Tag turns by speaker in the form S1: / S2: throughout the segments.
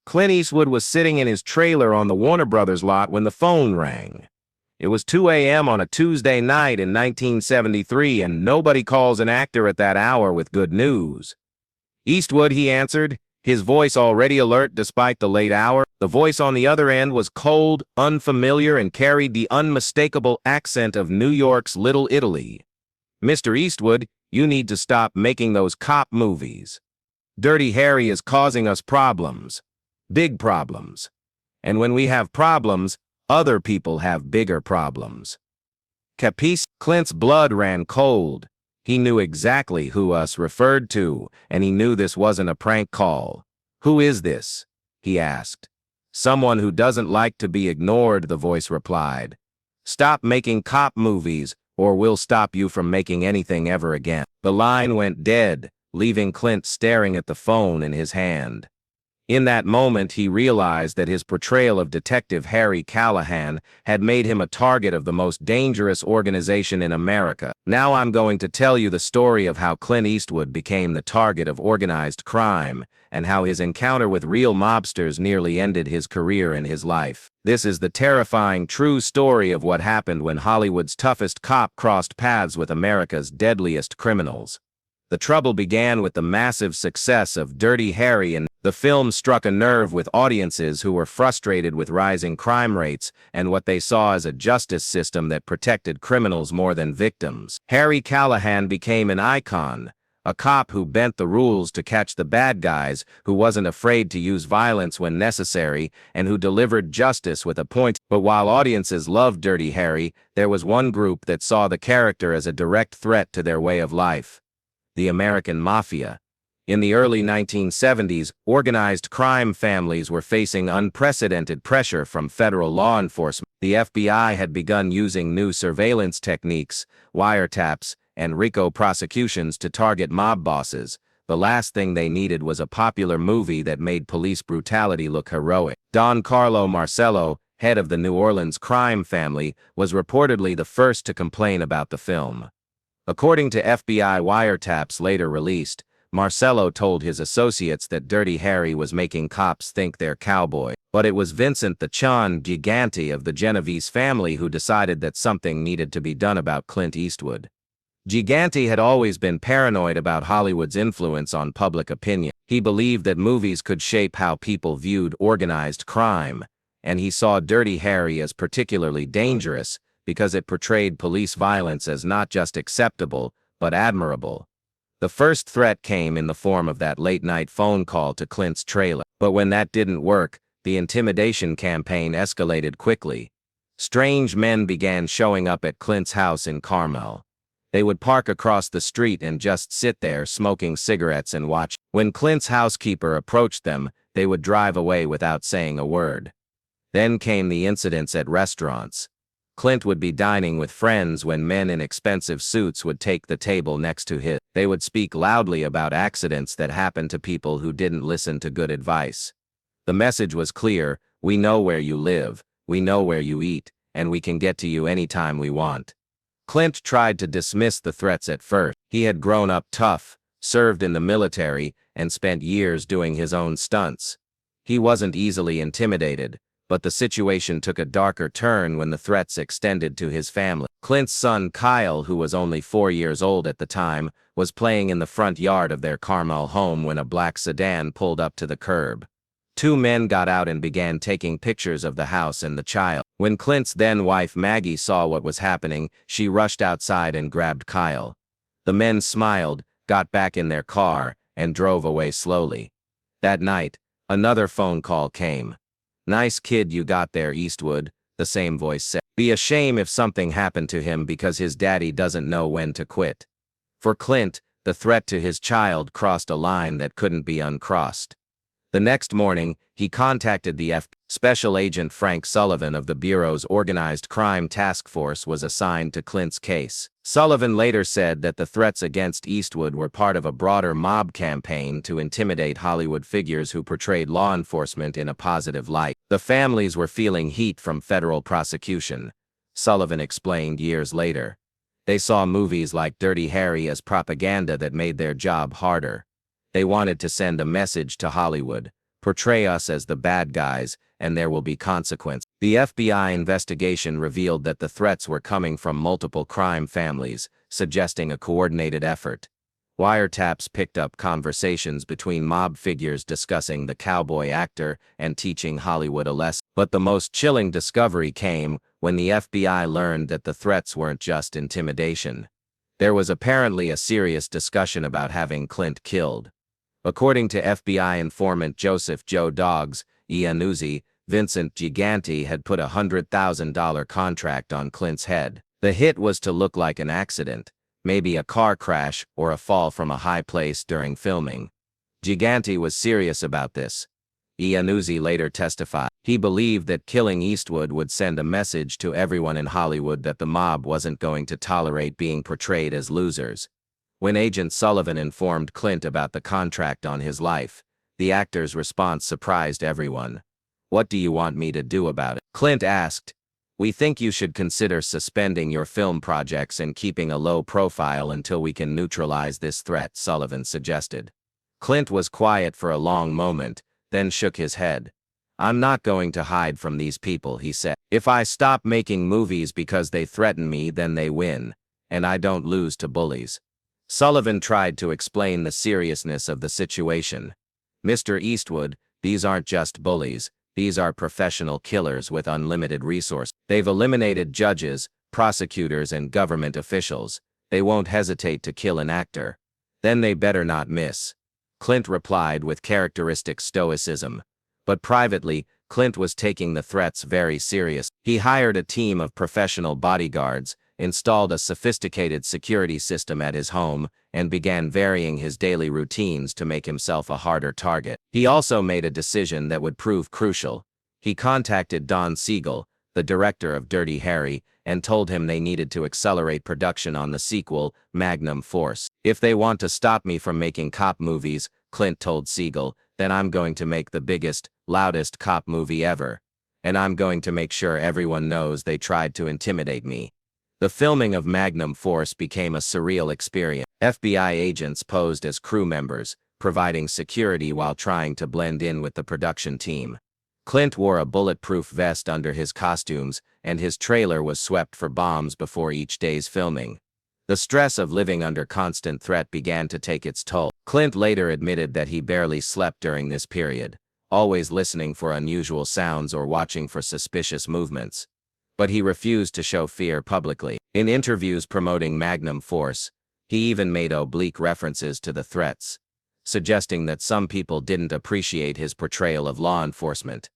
S1: Clint Eastwood was sitting in his trailer on the Warner Brothers lot when the phone rang. It was 2 a.m. on a Tuesday night in 1973, and nobody calls an actor at that hour with good news. "Eastwood," he answered, his voice already alert despite the late hour. The voice on the other end was cold, unfamiliar, and carried the unmistakable accent of New York's Little Italy. "Mr. Eastwood, you need to stop making those cop movies. Dirty Harry is causing us problems. Big problems. And when we have problems, other people have bigger problems. Capisce?" Clint's blood ran cold. He knew exactly who us referred to, and he knew this wasn't a prank call. "Who is this?" he asked. "Someone who doesn't like to be ignored," the voice replied. "Stop making cop movies, or we'll stop you from making anything ever again." The line went dead, leaving Clint staring at the phone in his hand. In that moment, he realized that his portrayal of Detective Harry Callahan had made him a target of the most dangerous organization in America. Now I'm going to tell you the story of how Clint Eastwood became the target of organized crime, and how his encounter with real mobsters nearly ended his career and his life. This is the terrifying, true story of what happened when Hollywood's toughest cop crossed paths with America's deadliest criminals. The trouble began with the massive success of Dirty Harry, and the film struck a nerve with audiences who were frustrated with rising crime rates and what they saw as a justice system that protected criminals more than victims. Harry Callahan became an icon, a cop who bent the rules to catch the bad guys, who wasn't afraid to use violence when necessary, and who delivered justice with a point. But while audiences loved Dirty Harry, there was one group that saw the character as a direct threat to their way of life: the American Mafia. In the early 1970s, organized crime families were facing unprecedented pressure from federal law enforcement. The FBI had begun using new surveillance techniques, wiretaps, and RICO prosecutions to target mob bosses. The last thing they needed was a popular movie that made police brutality look heroic. Don Carlo Marcello, head of the New Orleans crime family, was reportedly the first to complain about the film. According to FBI wiretaps later released, Marcello told his associates that Dirty Harry was making cops think they're cowboy. But it was Vincent the Chon Gigante of the Genovese family who decided that something needed to be done about Clint Eastwood. Gigante had always been paranoid about Hollywood's influence on public opinion. He believed that movies could shape how people viewed organized crime, and he saw Dirty Harry as particularly dangerous because it portrayed police violence as not just acceptable, but admirable. The first threat came in the form of that late-night phone call to Clint's trailer. But when that didn't work, the intimidation campaign escalated quickly. Strange men began showing up at Clint's house in Carmel. They would park across the street and just sit there smoking cigarettes and watch. When Clint's housekeeper approached them, they would drive away without saying a word. Then came the incidents at restaurants. Clint would be dining with friends when men in expensive suits would take the table next to his. They would speak loudly about accidents that happened to people who didn't listen to good advice. The message was clear: we know where you live, we know where you eat, and we can get to you anytime we want. Clint tried to dismiss the threats at first. He had grown up tough, served in the military, and spent years doing his own stunts. He wasn't easily intimidated. But the situation took a darker turn when the threats extended to his family. Clint's son Kyle, who was only 4 years old at the time, was playing in the front yard of their Carmel home when a black sedan pulled up to the curb. Two men got out and began taking pictures of the house and the child. When Clint's then-wife Maggie saw what was happening, she rushed outside and grabbed Kyle. The men smiled, got back in their car, and drove away slowly. That night, another phone call came. "Nice kid you got there, Eastwood," the same voice said. "Be a shame if something happened to him because his daddy doesn't know when to quit." For Clint, the threat to his child crossed a line that couldn't be uncrossed. The next morning, he contacted the FBI. Special Agent Frank Sullivan of the Bureau's Organized Crime Task Force was assigned to Clint's case. Sullivan later said that the threats against Eastwood were part of a broader mob campaign to intimidate Hollywood figures who portrayed law enforcement in a positive light. The families were feeling heat from federal prosecution, Sullivan explained years later. They saw movies like Dirty Harry as propaganda that made their job harder. They wanted to send a message to Hollywood: Portray us as the bad guys, and there will be consequences. The FBI investigation revealed that the threats were coming from multiple crime families, suggesting a coordinated effort. Wiretaps picked up conversations between mob figures discussing the cowboy actor and teaching Hollywood a lesson. But the most chilling discovery came when the FBI learned that the threats weren't just intimidation. There was apparently a serious discussion about having Clint killed. According to FBI informant Joseph Joe Dogs Iannuzzi, Vincent Gigante had put a $100,000 contract on Clint's head. The hit was to look like an accident, maybe a car crash or a fall from a high place during filming. Gigante was serious about this. Iannuzzi later testified. He believed that killing Eastwood would send a message to everyone in Hollywood that the mob wasn't going to tolerate being portrayed as losers. When Agent Sullivan informed Clint about the contract on his life, the actor's response surprised everyone. "What do you want me to do about it?" Clint asked. "We think you should consider suspending your film projects and keeping a low profile until we can neutralize this threat," Sullivan suggested. Clint was quiet for a long moment, then shook his head. "I'm not going to hide from these people," he said. "If I stop making movies because they threaten me, then they win, and I don't lose to bullies." Sullivan tried to explain the seriousness of the situation. "Mr. Eastwood, these aren't just bullies. These are professional killers with unlimited resources. They've eliminated judges, prosecutors, and government officials. They won't hesitate to kill an actor. Then they better not miss." Clint replied with characteristic stoicism. But privately, Clint was taking the threats very serious. He hired a team of professional bodyguards, installed a sophisticated security system at his home, and began varying his daily routines to make himself a harder target. He also made a decision that would prove crucial. He contacted Don Siegel, the director of Dirty Harry, and told him they needed to accelerate production on the sequel, Magnum Force. "If they want to stop me from making cop movies," Clint told Siegel, "then I'm going to make the biggest, loudest cop movie ever. And I'm going to make sure everyone knows they tried to intimidate me." The filming of Magnum Force became a surreal experience. FBI agents posed as crew members, providing security while trying to blend in with the production team. Clint wore a bulletproof vest under his costumes, and his trailer was swept for bombs before each day's filming. The stress of living under constant threat began to take its toll. Clint later admitted that he barely slept during this period, always listening for unusual sounds or watching for suspicious movements. But he refused to show fear publicly. In interviews promoting Magnum Force, he even made oblique references to the threats, suggesting that some people didn't appreciate his portrayal of law enforcement.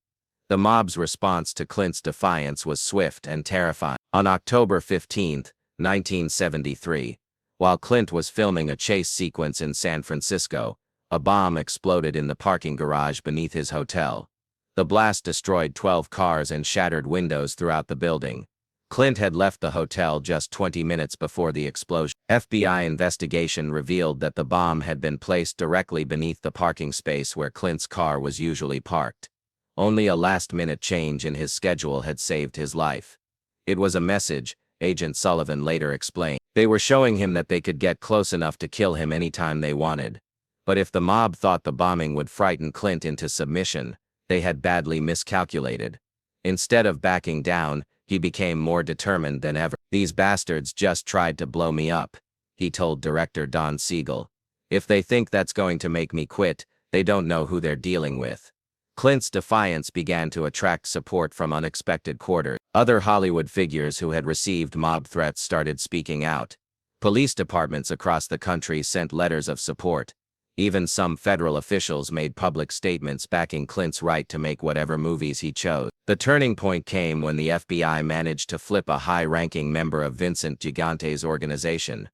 S1: The mob's response to Clint's defiance was swift and terrifying. On October 15, 1973, while Clint was filming a chase sequence in San Francisco, a bomb exploded in the parking garage beneath his hotel. The blast destroyed 12 cars and shattered windows throughout the building. Clint had left the hotel just 20 minutes before the explosion. FBI investigation revealed that the bomb had been placed directly beneath the parking space where Clint's car was usually parked. Only a last-minute change in his schedule had saved his life. It was a message, Agent Sullivan later explained. They were showing him that they could get close enough to kill him anytime they wanted. But if the mob thought the bombing would frighten Clint into submission, they had badly miscalculated. Instead of backing down, he became more determined than ever. "These bastards just tried to blow me up," he told director Don Siegel. "If they think that's going to make me quit, they don't know who they're dealing with." Clint's defiance began to attract support from unexpected quarters. Other Hollywood figures who had received mob threats started speaking out. Police departments across the country sent letters of support. Even some federal officials made public statements backing Clint's right to make whatever movies he chose. The turning point came when the FBI managed to flip a high-ranking member of Vincent Gigante's organization.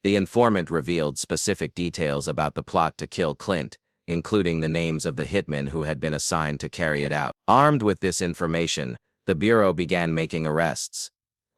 S1: The informant revealed specific details about the plot to kill Clint, including the names of the hitmen who had been assigned to carry it out. Armed with this information, the Bureau began making arrests.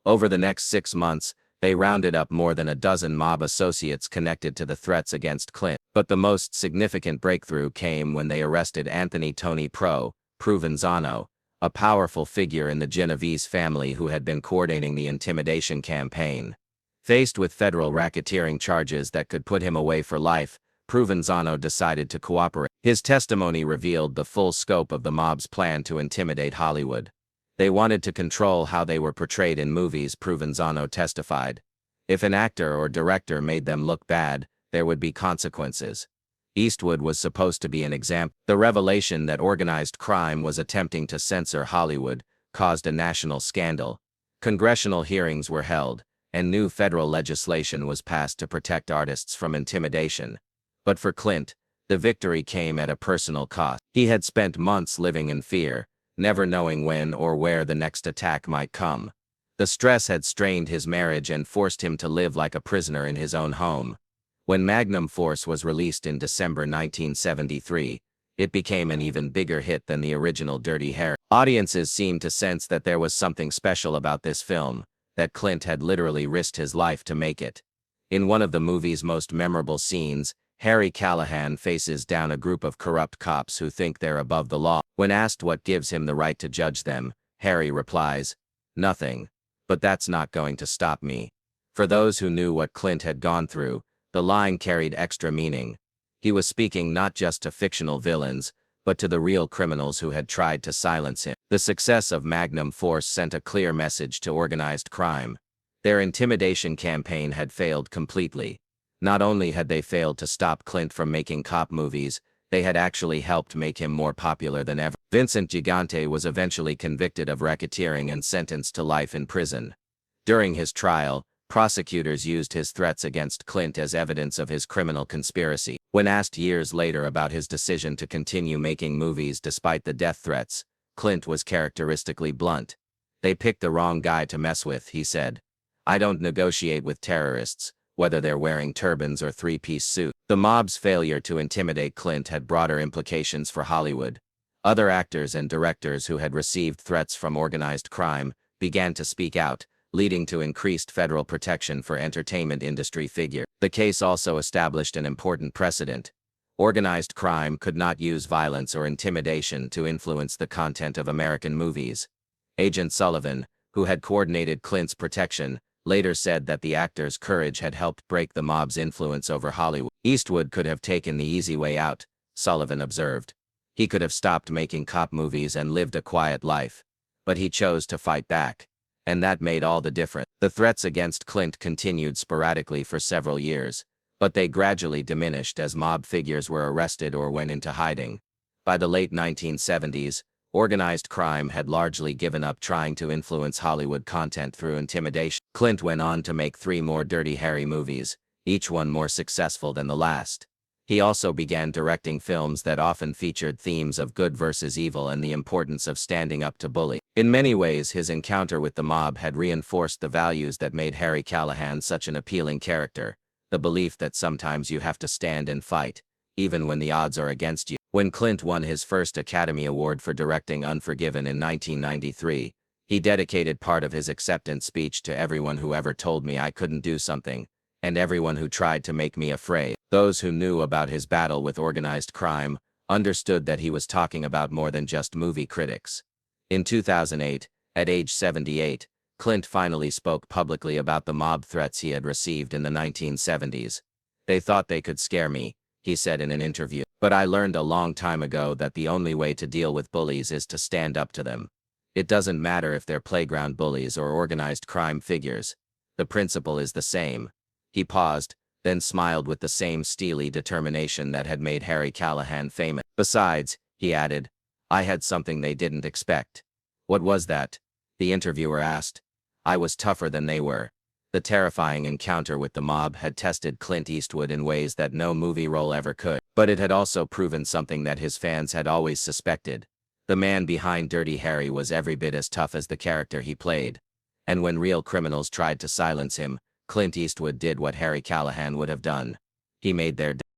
S1: Over the next 6 months, they rounded up more than a dozen mob associates connected to the threats against Clint. But the most significant breakthrough came when they arrested Anthony Tony Provenzano, a powerful figure in the Genovese family who had been coordinating the intimidation campaign. Faced with federal racketeering charges that could put him away for life, Provenzano decided to cooperate. His testimony revealed the full scope of the mob's plan to intimidate Hollywood. They wanted to control how they were portrayed in movies, Provenzano testified. If an actor or director made them look bad, there would be consequences. Eastwood was supposed to be an example. The revelation that organized crime was attempting to censor Hollywood caused a national scandal. Congressional hearings were held, and new federal legislation was passed to protect artists from intimidation. But for Clint, the victory came at a personal cost. He had spent months living in fear, never knowing when or where the next attack might come. The stress had strained his marriage and forced him to live like a prisoner in his own home. When Magnum Force was released in December 1973, it became an even bigger hit than the original Dirty Harry. Audiences seemed to sense that there was something special about this film, that Clint had literally risked his life to make it. In one of the movie's most memorable scenes, Harry Callahan faces down a group of corrupt cops who think they're above the law. When asked what gives him the right to judge them, Harry replies, "Nothing. But that's not going to stop me." For those who knew what Clint had gone through, the line carried extra meaning. He was speaking not just to fictional villains, but to the real criminals who had tried to silence him. The success of Magnum Force sent a clear message to organized crime. Their intimidation campaign had failed completely. Not only had they failed to stop Clint from making cop movies, they had actually helped make him more popular than ever. Vincent Gigante was eventually convicted of racketeering and sentenced to life in prison. During his trial, prosecutors used his threats against Clint as evidence of his criminal conspiracy. When asked years later about his decision to continue making movies despite the death threats, Clint was characteristically blunt. "They picked the wrong guy to mess with," he said. "I don't negotiate with terrorists, whether they're wearing turbans or three-piece suits." The mob's failure to intimidate Clint had broader implications for Hollywood. Other actors and directors who had received threats from organized crime began to speak out, leading to increased federal protection for entertainment industry figures. The case also established an important precedent. Organized crime could not use violence or intimidation to influence the content of American movies. Agent Sullivan, who had coordinated Clint's protection, later said that the actor's courage had helped break the mob's influence over Hollywood. Eastwood could have taken the easy way out, Sullivan observed. He could have stopped making cop movies and lived a quiet life. But he chose to fight back. And that made all the difference. The threats against Clint continued sporadically for several years, but they gradually diminished as mob figures were arrested or went into hiding. By the late 1970s, organized crime had largely given up trying to influence Hollywood content through intimidation. Clint went on to make 3 more Dirty Harry movies, each one more successful than the last. He also began directing films that often featured themes of good versus evil and the importance of standing up to bullies. In many ways, his encounter with the mob had reinforced the values that made Harry Callahan such an appealing character, the belief that sometimes you have to stand and fight, even when the odds are against you. When Clint won his first Academy Award for directing Unforgiven in 1993, he dedicated part of his acceptance speech to everyone who ever told me I couldn't do something, and everyone who tried to make me afraid. Those who knew about his battle with organized crime understood that he was talking about more than just movie critics. In 2008, at age 78, Clint finally spoke publicly about the mob threats he had received in the 1970s. "They thought they could scare me," he said in an interview. "But I learned a long time ago that the only way to deal with bullies is to stand up to them. It doesn't matter if they're playground bullies or organized crime figures. The principle is the same." He paused, then smiled with the same steely determination that had made Harry Callahan famous. "Besides," he added, "I had something they didn't expect." "What was that?" the interviewer asked. "I was tougher than they were." The terrifying encounter with the mob had tested Clint Eastwood in ways that no movie role ever could. But it had also proven something that his fans had always suspected. The man behind Dirty Harry was every bit as tough as the character he played. And when real criminals tried to silence him, Clint Eastwood did what Harry Callahan would have done. He made their